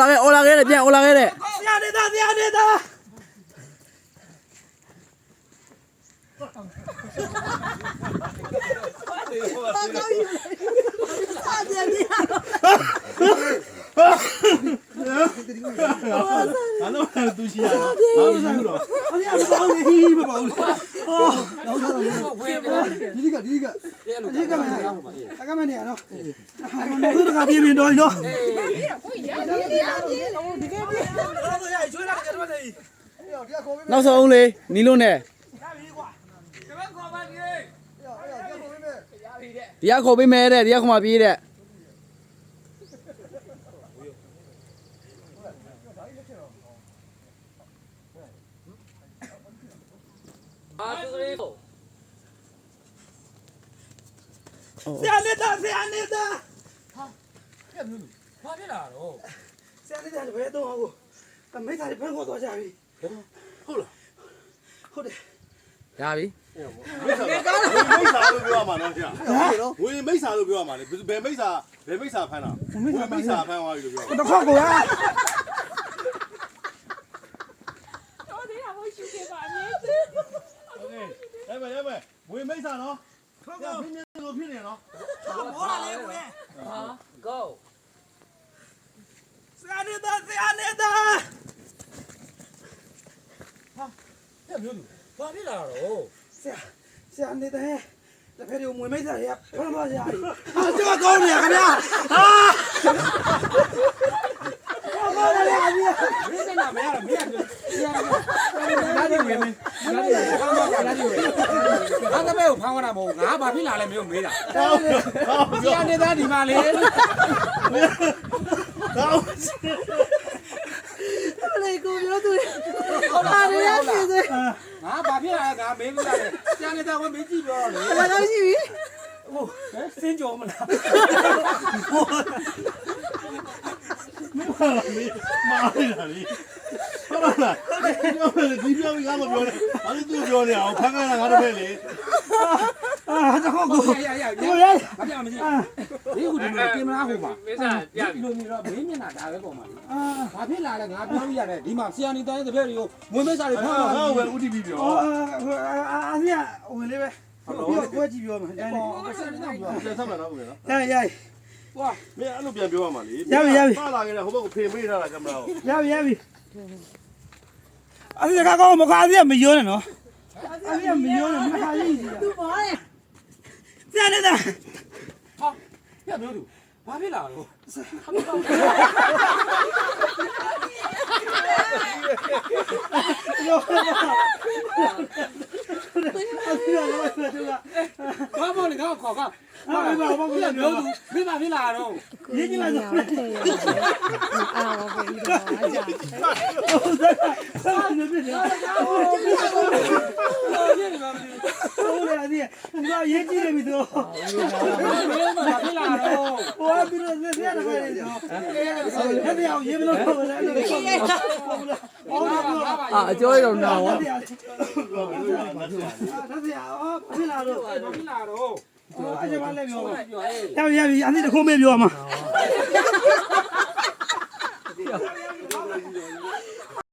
လာခဲ့တယ်ပြန်အော်လာခဲ့တယ် ဆရာနေတာ俺都是啊，俺们是了。哎呀，我帮你一把包。哦，你个，干嘛呢？喏，我都搞别别多喏。နောက်ဆုံးလေနီလုံးနဲ့ဒီကခေါ်ပေးမယ်တဲ့ဒီကခေါ်မှပြေးတဲ့ဆရာနေတာဟာဘာဖြစ်လာတော့ဆရာနေတာဘယ်တော့ဟိုမိသားစုဖန်ခေါ်သွားကြပြီဟုတ်လားဟုတ်တယ်ရပြီမိစ္ဆာလို့ပြောရမှာနော်ဆရာဝင်မိစ္ဆာလို့ပြောရမှာလေဘယ်မိစ္ဆာဖမ်းတာမိစ္ဆာဖမ်းသွားပြီလို့ပြောတော့ခေါ်ကိုရအဲ့မဲ့ဝင်မိစ္ဆာနော်ခေါ်ကိုပြင်းနေလို့ဖြစ်နေနော်ဘောလာလေကိုရဟာ go ဆရာနေတာဟာအဲ့မျိုးလူဘာဖြစ်လာတော့ဆရာနေတဲ့တဖက်ကိုမွေမိတ်စားရဖမ်းသွားကြပြီဟာကျွန်တော်ကောင်းနေရခင်ဗျာဟာဘာလဲအကြီးမင်းကမရတော့မင်းကဆရာလာဒီဝေမင်းလာဒီဝေအားတပည့်ကိုဖမ်းသွားတာမဟုတ်ငါဘာဖြစ်လာလဲမင်းကိုမေးတာဆရာနေသားဒီမှာလေလေကိုပြောသူဟုတ်လားရရှိသေးငါဘာဖြစ်လာလဲငါမေးမလားဆရာနေသားကမေးကြည့်ပြောတော့လေဘာလို့ရှိပြီဟိုစင်းကြောမလားမားလာလေဟုတ်လားဒီပြောပြီးငါမပြောနဲ့ဘာလို့သူပြောနေအောင်ဖမ်းခိုင်းတာငါတို့ပဲလေတော့ကိုရဘာပြမကြီးဒီခုဒီမှာကင်မရာဟိုမှာမင်းစားပြပြီလိုမျိုးတော့မင်းမျက်နှာဒါပဲပုံမှာဘာဖြစ်လာလဲငါပြောလို့ရတယ်ဒီမှာဆရာနေတိုင်းတပည့်တွေကိုမွေးမိတ်စာတွေဖမ်းပါငါ့ကိုပဲ UTP ပြောအာဆရာဝင်လေးပဲပြောပွဲကြည့်ပြောမှာဆရာနေတော့ပြောပြန်ဆက်မှာတော့ဦးနော်ရဝါမင်းအဲ့လိုပြန်ပြောရမှာလေပါလာခဲ့တယ်ဟိုဘက်ကိုဖေမေးထားတာကင်မရာကိုရပြီအဲ့ဒီကောင်မကားသေးမယွန်းနဲ့နော်အဲ့ဒီမယွန်းနဲ့မကားကြီးသူပါလေဆရာနေတာဟာပြမျိုးသူဘာဖြစ်လာတော့ဘာမလဲကောခေါ်ကဘာဖြစ်လာတော့မိမဖြစ်လာတော့ရင်းကြီးလာတော့အာဘာဖြစ်လာတော့အကြဟုတ်တယ်ဆက်နေပြီဟုတ်တယ်ငါရင်းကြီးနေပြီတော့ဘာဖြစ်လာတော့ဟောပြီးတော့ဆက်ရတယ်ခါနေတော့အဲ့ဒီအောင်ရေးမလို့ဟုတ်လားအကျော်ရတော့နာဝါဆက်ရအောင်ဖြစ်လာတော့အကျမလည်းပြောရပြီအဲ့ဒီတခုမေးပြောမှာ